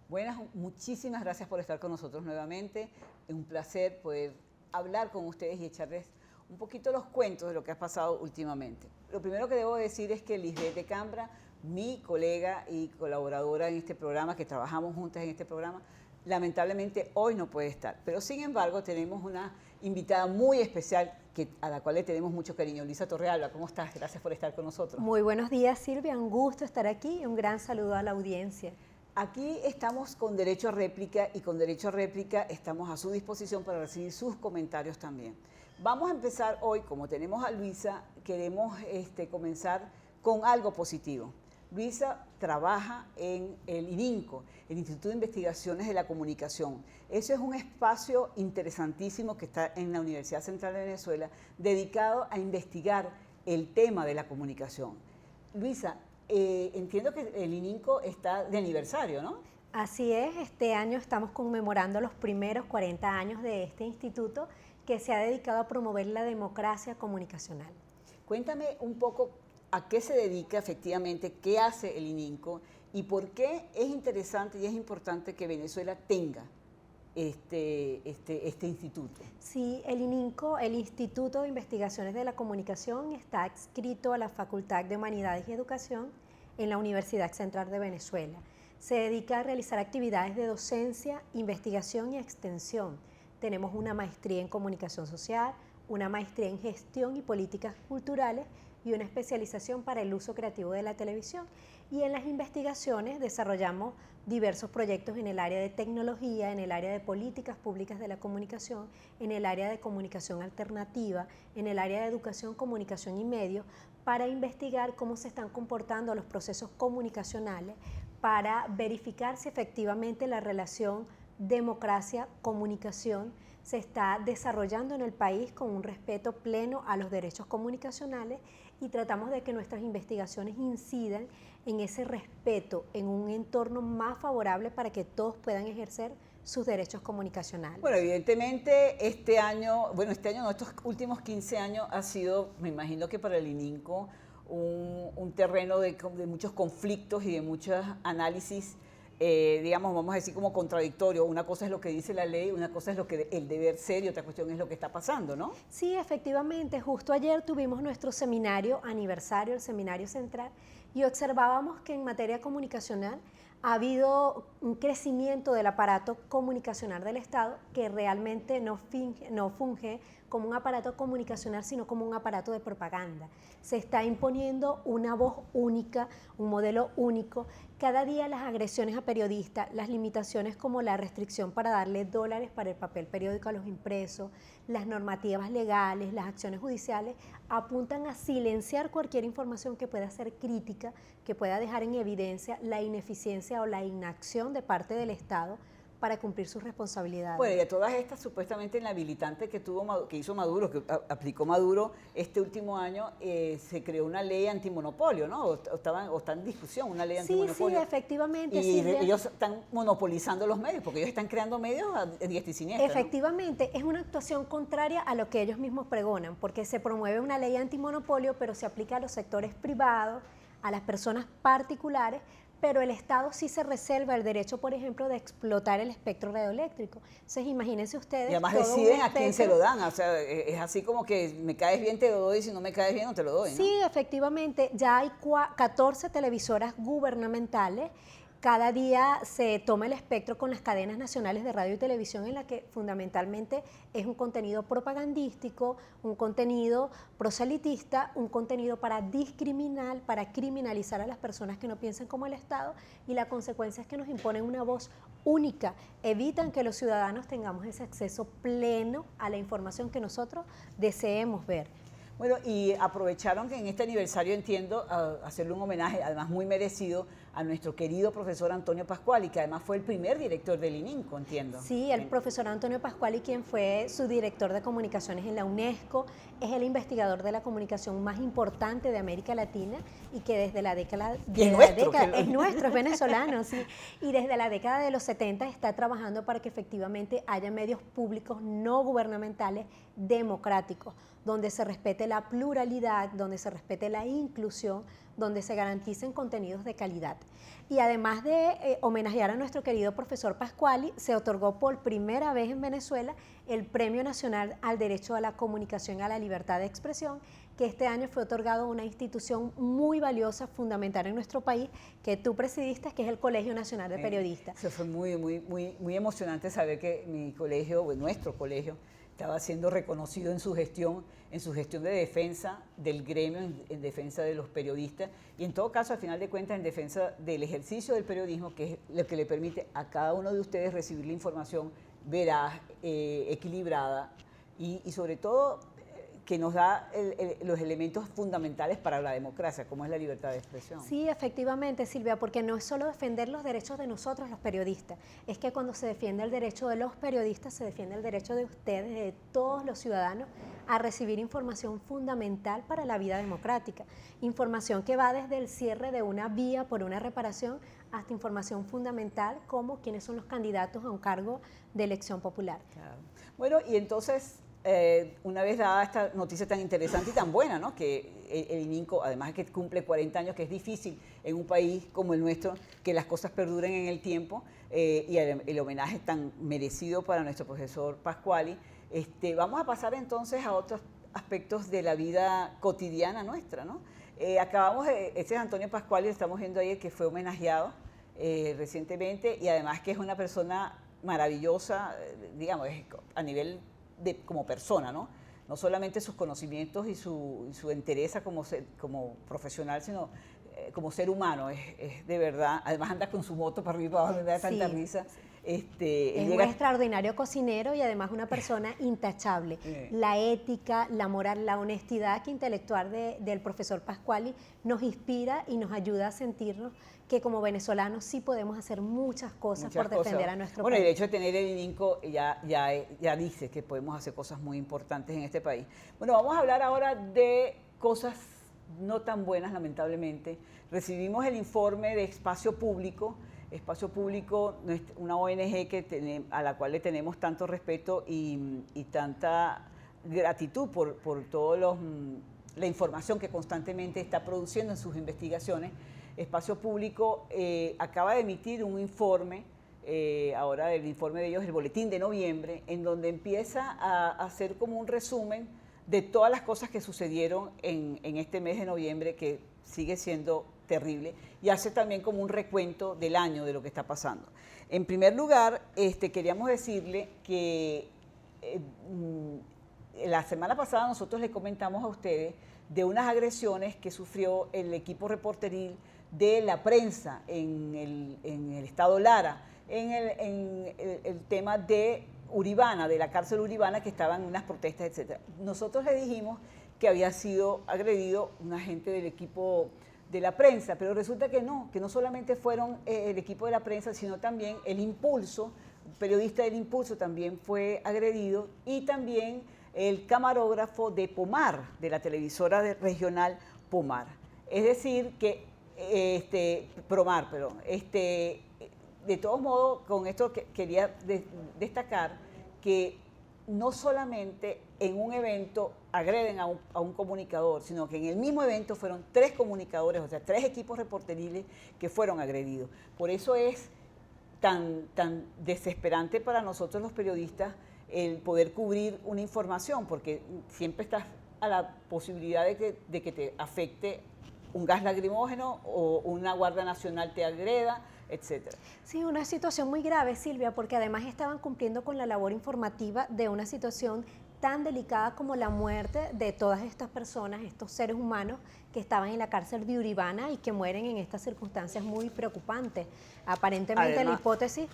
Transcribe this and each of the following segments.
Buenas, muchísimas gracias por estar con nosotros nuevamente. Es un placer poder hablar con ustedes y echarles un poquito los cuentos de lo que ha pasado últimamente. Lo primero que debo decir es que Lisbeth de Cambra, mi colega y colaboradora en este programa, que trabajamos juntas en este programa, lamentablemente hoy no puede estar. Pero sin embargo tenemos una invitada muy especial a la cual le tenemos mucho cariño. Luisa Torrealba, ¿cómo estás? Gracias por estar con nosotros. Muy buenos días, Silvia. Un gusto estar aquí y un gran saludo a la audiencia. Aquí estamos con derecho a réplica y con derecho a réplica estamos a su disposición para recibir sus comentarios también. Vamos a empezar hoy, como tenemos a Luisa, queremos comenzar con algo positivo. Luisa trabaja en el ININCO, el Instituto de Investigaciones de la Comunicación. Ese es un espacio interesantísimo que está en la Universidad Central de Venezuela, dedicado a investigar el tema de la comunicación. Luisa, entiendo que el ININCO está de aniversario, ¿no? Así es, este año estamos conmemorando los primeros 40 años de este instituto que se ha dedicado a promover la democracia comunicacional. Cuéntame un poco a qué se dedica efectivamente, qué hace el ININCO y por qué es interesante y es importante que Venezuela tenga este instituto. Sí, el ININCO, el Instituto de Investigaciones de la Comunicación, está adscrito a la Facultad de Humanidades y Educación en la Universidad Central de Venezuela. Se dedica a realizar actividades de docencia, investigación y extensión. Tenemos una maestría en comunicación social, una maestría en gestión y políticas culturales y una especialización para el uso creativo de la televisión. Y en las investigaciones desarrollamos diversos proyectos en el área de tecnología, en el área de políticas públicas de la comunicación, en el área de comunicación alternativa, en el área de educación, comunicación y medios, para investigar cómo se están comportando los procesos comunicacionales, para verificar si efectivamente la relación democracia-comunicación se está desarrollando en el país con un respeto pleno a los derechos comunicacionales y tratamos de que nuestras investigaciones incidan en ese respeto, en un entorno más favorable para que todos puedan ejercer sus derechos comunicacionales. Bueno, evidentemente este año no, estos últimos 15 años ha sido, me imagino que para el ININCO, un terreno de muchos conflictos y de muchos análisis, digamos, vamos a decir como contradictorio. Una cosa es lo que dice la ley, una cosa es el deber ser y otra cuestión es lo que está pasando, ¿no? Sí, efectivamente. Justo ayer tuvimos nuestro seminario aniversario, el seminario central, y observábamos que en materia comunicacional ha habido un crecimiento del aparato comunicacional del Estado que realmente no funge como un aparato comunicacional, sino como un aparato de propaganda. Se está imponiendo una voz única, un modelo único. Cada día las agresiones a periodistas, las limitaciones como la restricción para darle dólares para el papel periódico a los impresos, las normativas legales, las acciones judiciales, apuntan a silenciar cualquier información que pueda ser crítica, que pueda dejar en evidencia la ineficiencia o la inacción de parte del Estado para cumplir sus responsabilidades. Bueno, y de todas estas, supuestamente en la habilitante que hizo Maduro, que aplicó Maduro este último año, se creó una ley antimonopolio, ¿no? O está en discusión una ley antimonopolio. Sí, efectivamente. Y ellos están monopolizando los medios, porque ellos están creando medios a diestra y siniestra. Efectivamente, ¿no? Es una actuación contraria a lo que ellos mismos pregonan, porque se promueve una ley antimonopolio, pero se aplica a los sectores privados, a las personas particulares, pero el Estado sí se reserva el derecho, por ejemplo, de explotar el espectro radioeléctrico. Entonces, imagínense ustedes. Y además deciden a quién se lo dan, o sea, es así como que me caes bien te lo doy, si no me caes bien no te lo doy, ¿no? Sí, efectivamente, ya hay 14 televisoras gubernamentales. Cada día se toma el espectro con las cadenas nacionales de radio y televisión en la que fundamentalmente es un contenido propagandístico, un contenido proselitista, un contenido para discriminar, para criminalizar a las personas que no piensan como el Estado, y la consecuencia es que nos imponen una voz única, evitan que los ciudadanos tengamos ese acceso pleno a la información que nosotros deseemos ver. Bueno, y aprovecharon que en este aniversario, entiendo, hacerle un homenaje, además muy merecido, a nuestro querido profesor Antonio Pascuali, que además fue el primer director del ININCO, entiendo. Sí, el profesor Antonio Pascuali, quien fue su director de comunicaciones en la UNESCO, es el investigador de la comunicación más importante de América Latina y que desde la década... Es nuestro, es venezolano, sí. Y desde la década de los 70 está trabajando para que efectivamente haya medios públicos no gubernamentales democráticos, donde se respete la pluralidad, donde se respete la inclusión, donde se garanticen contenidos de calidad. Y además de homenajear a nuestro querido profesor Pascuali, se otorgó por primera vez en Venezuela el Premio Nacional al Derecho a la Comunicación y a la Libertad de Expresión, que este año fue otorgado a una institución muy valiosa, fundamental en nuestro país, que tú presidiste, que es el Colegio Nacional de Periodistas. Eso fue muy emocionante saber que mi colegio, nuestro colegio, estaba siendo reconocido en su gestión de defensa del gremio, en defensa de los periodistas y en todo caso, al final de cuentas, en defensa del ejercicio del periodismo, que es lo que le permite a cada uno de ustedes recibir la información veraz, equilibrada y sobre todo que nos da los elementos fundamentales para la democracia, como es la libertad de expresión. Sí, efectivamente, Silvia, porque no es solo defender los derechos de nosotros, los periodistas, es que cuando se defiende el derecho de los periodistas, se defiende el derecho de ustedes, de todos los ciudadanos, a recibir información fundamental para la vida democrática. Información que va desde el cierre de una vía por una reparación hasta información fundamental como quiénes son los candidatos a un cargo de elección popular. Claro. Bueno, y entonces, una vez dada esta noticia tan interesante y tan buena, ¿no? Que el ININCO, además de que cumple 40 años, que es difícil en un país como el nuestro, que las cosas perduren en el tiempo, y el homenaje tan merecido para nuestro profesor Pascuali, vamos a pasar entonces a otros aspectos de la vida cotidiana nuestra, ¿no? Este es Antonio Pascuali, estamos viendo ayer que fue homenajeado recientemente y además que es una persona maravillosa, digamos, a nivel como persona, ¿no? No solamente sus conocimientos y su entereza como profesional, sino como ser humano, es de verdad, además anda con su moto para arriba y para abajo, me da tanta risa. Es un extraordinario cocinero y además una persona intachable. La ética, la moral, la honestidad intelectual del profesor Pascuali nos inspira y nos ayuda a sentirnos que como venezolanos sí podemos hacer muchas cosas por defender a nuestro país. Bueno, y el hecho de tener el ININCO ya dice que podemos hacer cosas muy importantes en este país. Bueno, vamos a hablar ahora de cosas no tan buenas, lamentablemente. Recibimos el informe de Espacio Público, una ONG a la cual le tenemos tanto respeto y tanta gratitud por toda la información que constantemente está produciendo en sus investigaciones. Espacio Público acaba de emitir un informe, ahora el informe de ellos, el boletín de noviembre, en donde empieza a hacer como un resumen de todas las cosas que sucedieron en este mes de noviembre, que sigue siendo terrible, y hace también como un recuento del año de lo que está pasando. En primer lugar, queríamos decirle que la semana pasada nosotros le comentamos a ustedes de unas agresiones que sufrió el equipo reporteril de la prensa en el estado Lara, en el tema de Uribana, de la cárcel Uribana, que estaban en unas protestas, etc. Nosotros le dijimos que había sido agredido un agente del equipo de la prensa, pero resulta que no solamente fueron el equipo de la prensa, sino también el Impulso, un periodista del Impulso también fue agredido, y también el camarógrafo de Pomar, de la televisora regional Pomar. Es decir, que Promar, perdón. De todos modos, con esto quería destacar que no solamente en un evento agreden a un comunicador, sino que en el mismo evento fueron 3 comunicadores, o sea, 3 equipos reporteriles que fueron agredidos. Por eso es tan desesperante para nosotros los periodistas el poder cubrir una información, porque siempre estás a la posibilidad de que te afecte un gas lacrimógeno o una Guardia Nacional te agreda, etcétera. Sí, una situación muy grave, Silvia, porque además estaban cumpliendo con la labor informativa de una situación tan delicada como la muerte de todas estas personas, estos seres humanos que estaban en la cárcel de Uribana y que mueren en estas circunstancias muy preocupantes. Aparentemente, además, la hipótesis,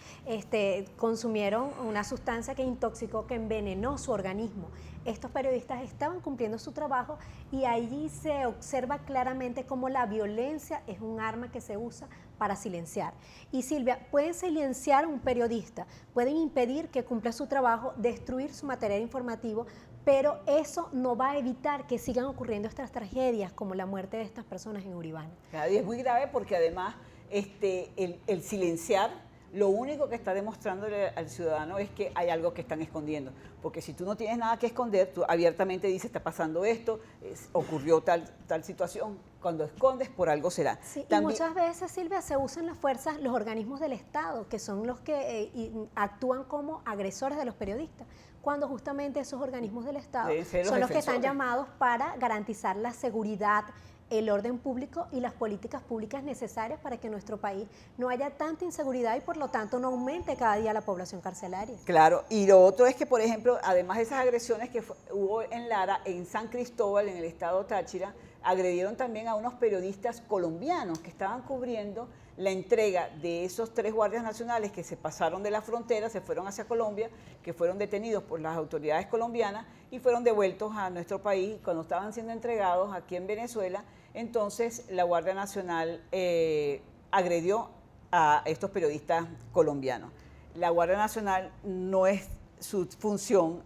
consumieron una sustancia que intoxicó, que envenenó su organismo. Estos periodistas estaban cumpliendo su trabajo y allí se observa claramente cómo la violencia es un arma que se usa para silenciar. Y Silvia, pueden silenciar a un periodista, pueden impedir que cumpla su trabajo, destruir su material informativo, pero eso no va a evitar que sigan ocurriendo estas tragedias como la muerte de estas personas en Uribana. Y es muy grave porque además el silenciar lo único que está demostrándole al ciudadano es que hay algo que están escondiendo. Porque si tú no tienes nada que esconder, tú abiertamente dices, está pasando esto, ocurrió tal situación. Cuando escondes, por algo será. Sí, También, y muchas veces, Silvia, se usan las fuerzas, los organismos del Estado, que son los que actúan como agresores de los periodistas, cuando justamente esos organismos del Estado deben ser son los que están defensores. llamados para garantizar la seguridad, el orden público y las políticas públicas necesarias para que en nuestro país no haya tanta inseguridad y por lo tanto no aumente cada día la población carcelaria. Claro, y lo otro es que, por ejemplo, además de esas agresiones que hubo en Lara, en San Cristóbal, en el estado Táchira, agredieron también a unos periodistas colombianos que estaban cubriendo la entrega de esos 3 guardias nacionales que se pasaron de la frontera, se fueron hacia Colombia, que fueron detenidos por las autoridades colombianas y fueron devueltos a nuestro país. Cuando estaban siendo entregados aquí en Venezuela, entonces la Guardia Nacional agredió a estos periodistas colombianos. La Guardia Nacional no es su función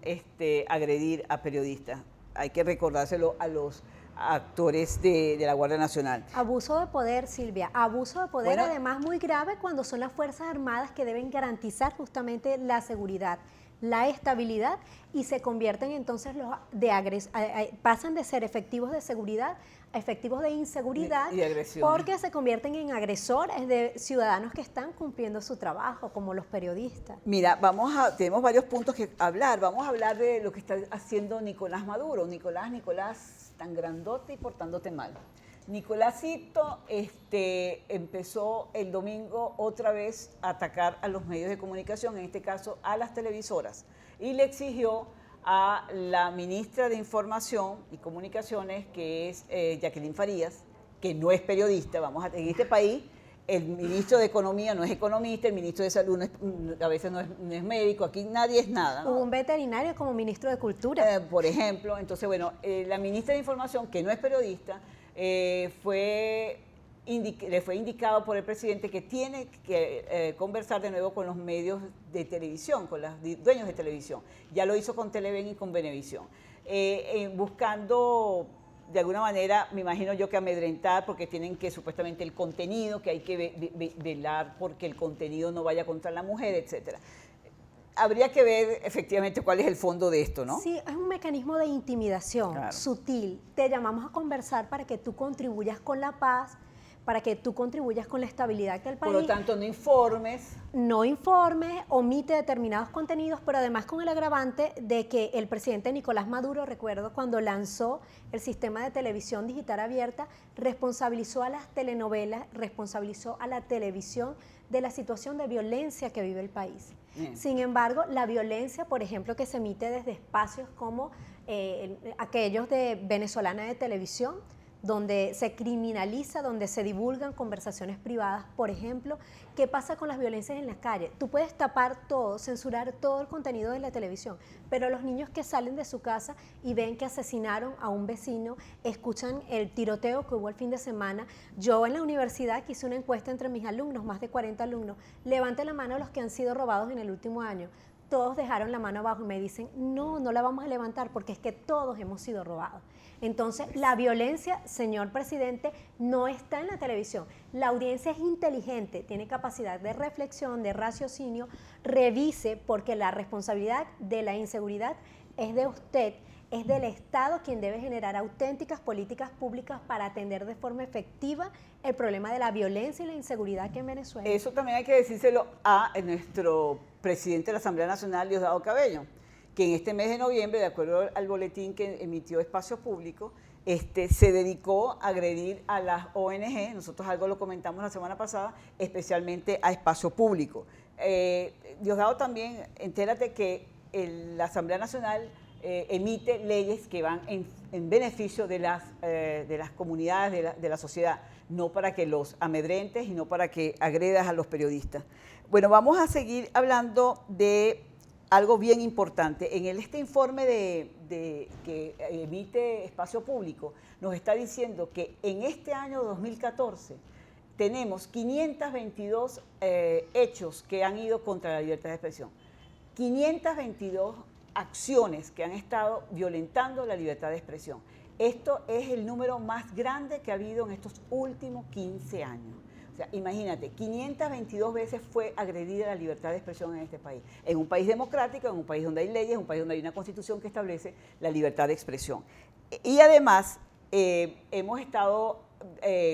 agredir a periodistas. Hay que recordárselo a los actores de la Guardia Nacional. Abuso de poder, Silvia, abuso de poder, Bueno, además muy grave cuando son las Fuerzas Armadas que deben garantizar justamente la seguridad, la estabilidad y se convierten entonces pasan de ser efectivos de seguridad a efectivos de inseguridad y agresión. Porque se convierten en agresores de ciudadanos que están cumpliendo su trabajo, como los periodistas. Mira, tenemos varios puntos que hablar. Vamos a hablar de lo que está haciendo Nicolás Maduro. Nicolás, tan grandote y portándote mal. Nicolásito empezó el domingo otra vez a atacar a los medios de comunicación, en este caso a las televisoras, y le exigió a la ministra de Información y Comunicaciones, que es Jacqueline Farías, que no es periodista. En este país el ministro de Economía no es economista, el ministro de Salud a veces no es médico, aquí nadie es nada, ¿no? Hubo un veterinario como ministro de Cultura. Por ejemplo, entonces, bueno, la ministra de Información, que no es periodista, le fue indicado por el presidente que tiene que conversar de nuevo con los medios de televisión, con los dueños de televisión. Ya lo hizo con Televen y con Venevisión, buscando de alguna manera, me imagino yo, que amedrentar, porque tienen que supuestamente el contenido, que hay que velar porque el contenido no vaya contra la mujer, etcétera. Habría que ver efectivamente cuál es el fondo de esto, ¿no? Sí, es un mecanismo de intimidación, Claro, sutil. Te llamamos a conversar para que tú contribuyas con la paz, para que tú contribuyas con la estabilidad del país. Por lo tanto, no informes. No informe, omite determinados contenidos, pero además con el agravante de que el presidente Nicolás Maduro, recuerdo, cuando lanzó el sistema de televisión digital abierta, responsabilizó a las telenovelas, responsabilizó a la televisión de la situación de violencia que vive el país. Bien. Sin embargo, la violencia, por ejemplo, que se emite desde espacios como aquellos de Venezolana de Televisión, donde se criminaliza, donde se divulgan conversaciones privadas, por ejemplo. ¿Qué pasa con las violencias en la calle? Tú puedes tapar todo, censurar todo el contenido de la televisión, pero los niños que salen de su casa y ven que asesinaron a un vecino, escuchan el tiroteo que hubo el fin de semana. Yo en la universidad que hice una encuesta entre mis alumnos, más de 40 alumnos, levanten la mano los que han sido robados en el último año. Todos dejaron la mano abajo y me dicen, no la vamos a levantar porque es que todos hemos sido robados. Entonces, la violencia, señor presidente, no está en la televisión. La audiencia es inteligente, tiene capacidad de reflexión, de raciocinio. Revise, porque la responsabilidad de la inseguridad es de usted, es del Estado quien debe generar auténticas políticas públicas para atender de forma efectiva el problema de la violencia y la inseguridad que en Venezuela. Eso también hay que decírselo a nuestro presidente de la Asamblea Nacional, Diosdado Cabello, que en este mes de noviembre, de acuerdo al boletín que emitió Espacio Público, se dedicó a agredir a las ONG, nosotros algo lo comentamos la semana pasada, especialmente a Espacio Público. Diosdado, también, entérate que la Asamblea Nacional emite leyes que van en beneficio de las comunidades, de la sociedad, no para que los amedrentes y no para que agredas a los periodistas. Bueno, vamos a seguir hablando de algo bien importante. En este informe que emite Espacio Público, nos está diciendo que en este año 2014 tenemos 522 hechos que han ido contra la libertad de expresión. 522 acciones que han estado violentando la libertad de expresión. Esto es el número más grande que ha habido en estos últimos 15 años. O sea, imagínate, 522 veces fue agredida la libertad de expresión en este país. En un país democrático, en un país donde hay leyes, en un país donde hay una constitución que establece la libertad de expresión. Y además, hemos estado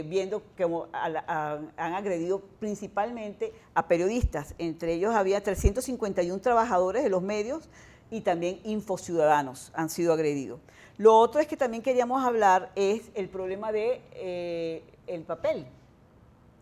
viendo que han agredido principalmente a periodistas. Entre ellos había 351 trabajadores de los medios y también infociudadanos han sido agredidos. Lo otro es que también queríamos hablar es el problema de el papel.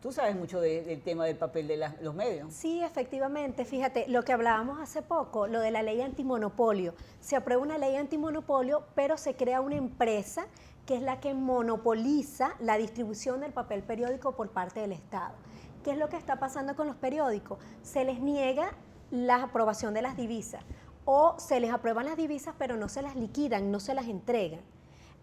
Tú sabes mucho del tema del papel de los medios. Sí, efectivamente. Fíjate, lo que hablábamos hace poco, lo de la ley antimonopolio. Se aprueba una ley antimonopolio, pero se crea una empresa que es la que monopoliza la distribución del papel periódico por parte del Estado. ¿Qué es lo que está pasando con los periódicos? Se les niega la aprobación de las divisas o se les aprueban las divisas pero no se las liquidan, no se las entregan.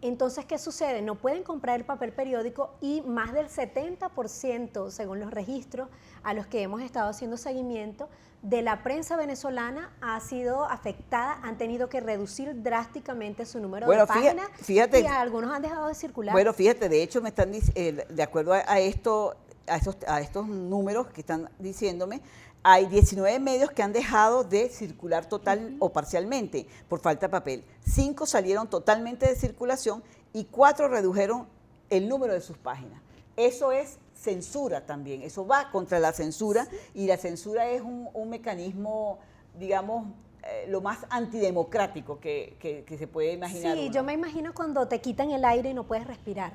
Entonces, ¿qué sucede? No pueden comprar el papel periódico y más del 70%, según los registros a los que hemos estado haciendo seguimiento, de la prensa venezolana ha sido afectada, han tenido que reducir drásticamente su número de páginas fíjate, y algunos han dejado de circular. Bueno, fíjate, de hecho me están de acuerdo a estos números que están diciéndome, hay 19 medios que han dejado de circular total o parcialmente por falta de papel. 5 salieron totalmente de circulación y 4 redujeron el número de sus páginas. Eso es censura también, eso va contra la censura y la censura es un mecanismo, digamos, lo más antidemocrático que se puede imaginar. Sí, yo me imagino cuando te quitan el aire y no puedes respirar,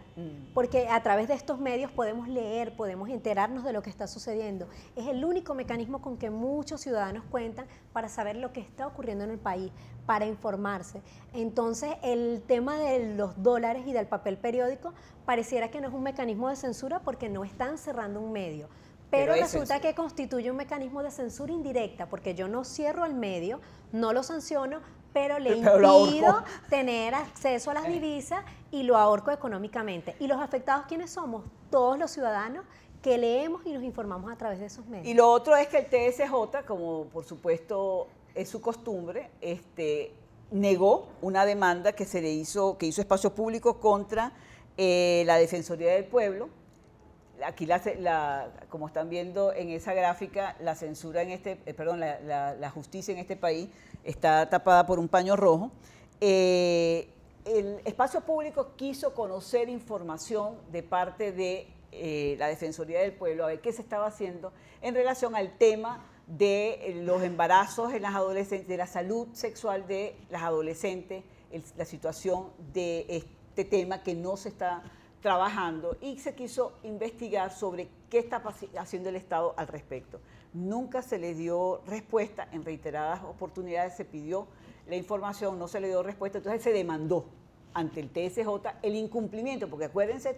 porque a través de estos medios podemos leer, podemos enterarnos de lo que está sucediendo. Es el único mecanismo con que muchos ciudadanos cuentan para saber lo que está ocurriendo en el país, para informarse. Entonces, el tema de los dólares y del papel periódico pareciera que no es un mecanismo de censura porque no están cerrando un medio. Pero resulta que constituye un mecanismo de censura indirecta, porque yo no cierro el medio, no lo sanciono, pero le impido tener acceso a las divisas y lo ahorco económicamente. ¿Y los afectados quiénes somos? Todos los ciudadanos que leemos y nos informamos a través de esos medios. Y lo otro es que el TSJ, como por supuesto es su costumbre, negó una demanda que hizo Espacio Público contra la Defensoría del Pueblo. Aquí, como están viendo en esa gráfica, la censura la justicia en este país está tapada por un paño rojo. El Espacio Público quiso conocer información de parte de la Defensoría del Pueblo, a ver qué se estaba haciendo en relación al tema de los embarazos en las adolescentes, de la salud sexual de las adolescentes, la situación de este tema que no se está trabajando, y se quiso investigar sobre qué está haciendo el Estado al respecto. Nunca se le dio respuesta, en reiteradas oportunidades se pidió la información, no se le dio respuesta, entonces se demandó ante el TSJ el incumplimiento, porque acuérdense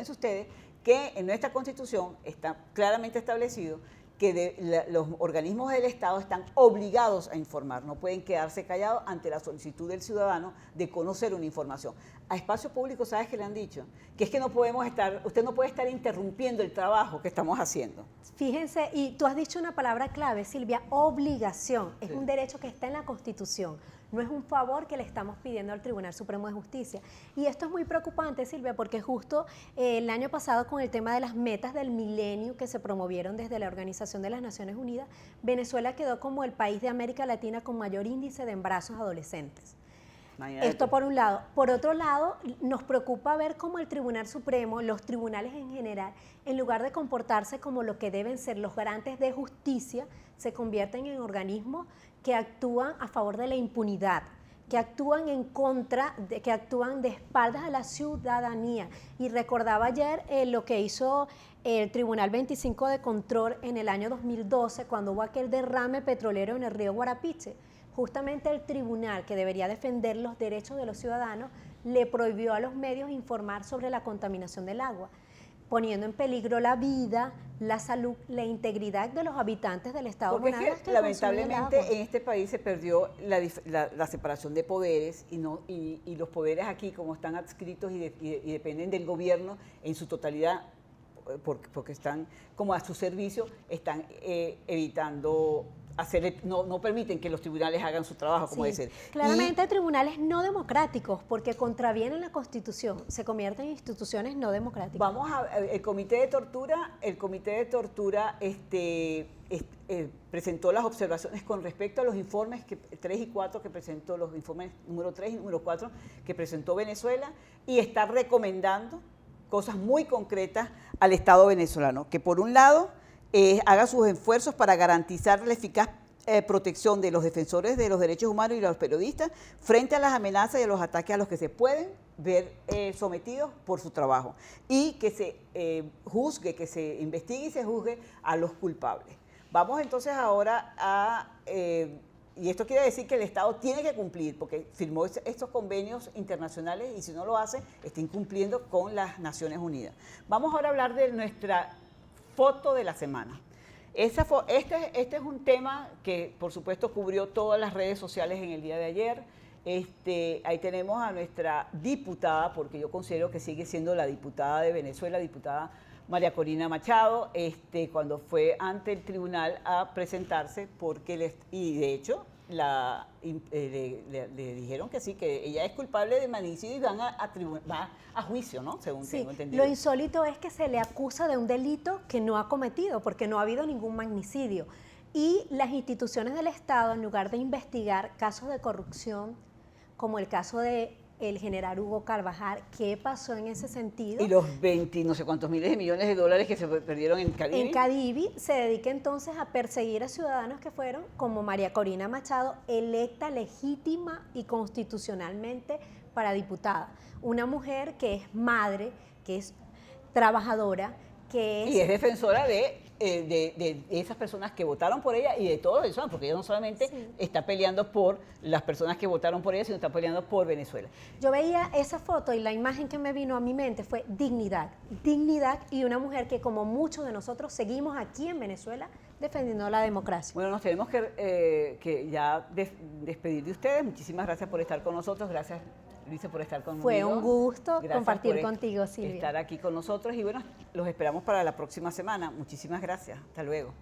ustedes que en nuestra Constitución está claramente establecido que los organismos del Estado están obligados a informar, no pueden quedarse callados ante la solicitud del ciudadano de conocer una información. A Espacio Público, ¿sabes qué le han dicho? Que es que usted no puede estar interrumpiendo el trabajo que estamos haciendo. Fíjense, y tú has dicho una palabra clave, Silvia, obligación. Es un derecho que está en la Constitución. No es un favor que le estamos pidiendo al Tribunal Supremo de Justicia. Y esto es muy preocupante, Silvia, porque justo el año pasado con el tema de las metas del milenio que se promovieron desde la Organización de las Naciones Unidas, Venezuela quedó como el país de América Latina con mayor índice de embarazos adolescentes. Imagínate. Esto por un lado. Por otro lado, nos preocupa ver cómo el Tribunal Supremo, los tribunales en general, en lugar de comportarse como lo que deben ser los garantes de justicia, se convierten en organismos que actúan a favor de la impunidad, que actúan que actúan de espaldas a la ciudadanía. Y recordaba ayer lo que hizo el Tribunal 25 de Control en el año 2012, cuando hubo aquel derrame petrolero en el río Guarapiche. Justamente el tribunal, que debería defender los derechos de los ciudadanos, le prohibió a los medios informar sobre la contaminación del agua, poniendo en peligro la vida, la salud, la integridad de los habitantes del estado Monagas. Porque es que lamentablemente en este país se perdió la separación de poderes y los poderes aquí, como están adscritos y dependen del gobierno en su totalidad, porque están como a su servicio, están evitando no permiten que los tribunales hagan su trabajo como debe ser. Claramente tribunales no democráticos, porque contravienen la Constitución, se convierten en instituciones no democráticas. Vamos el comité de tortura presentó las observaciones con respecto a los informes 3 y 4 que presentó, los informes número 3 y número 4 que presentó Venezuela, y está recomendando cosas muy concretas al Estado venezolano, que por un lado haga sus esfuerzos para garantizar la eficaz protección de los defensores de los derechos humanos y de los periodistas frente a las amenazas y a los ataques a los que se pueden ver sometidos por su trabajo, y que se juzgue, que se investigue y se juzgue a los culpables. Vamos entonces ahora y esto quiere decir que el Estado tiene que cumplir, porque firmó estos convenios internacionales y si no lo hace, está incumpliendo con las Naciones Unidas. Vamos ahora a hablar de nuestra foto de la semana. Este es un tema que, por supuesto, cubrió todas las redes sociales en el día de ayer. Ahí tenemos a nuestra diputada, porque yo considero que sigue siendo la diputada de Venezuela, diputada María Corina Machado, cuando fue ante el tribunal a presentarse, y de hecho le dijeron que sí, que ella es culpable de magnicidio y va a juicio, ¿no? Según tengo entendido. Lo insólito es que se le acusa de un delito que no ha cometido, porque no ha habido ningún magnicidio. Y las instituciones del Estado, en lugar de investigar casos de corrupción, como el caso de el general Hugo Carvajal, ¿qué pasó en ese sentido? Y los 20, no sé cuántos miles de millones de dólares que se perdieron en Cadivi. En Cadivi se dedica entonces a perseguir a ciudadanos que fueron, como María Corina Machado, electa legítima y constitucionalmente para diputada. Una mujer que es madre, que es trabajadora, que es... Y es defensora de esas personas que votaron por ella y de todos eso, porque ella no solamente está peleando por las personas que votaron por ella, sino está peleando por Venezuela. Yo veía esa foto y la imagen que me vino a mi mente fue dignidad y una mujer que, como muchos de nosotros, seguimos aquí en Venezuela defendiendo la democracia. Bueno, nos tenemos que ya despedir de ustedes. Muchísimas gracias por estar con nosotros. Gracias, Luisa, por estar conmigo. Fue un gusto compartir por contigo, Silvia. Estar aquí con nosotros y bueno, los esperamos para la próxima semana. Muchísimas gracias. Hasta luego.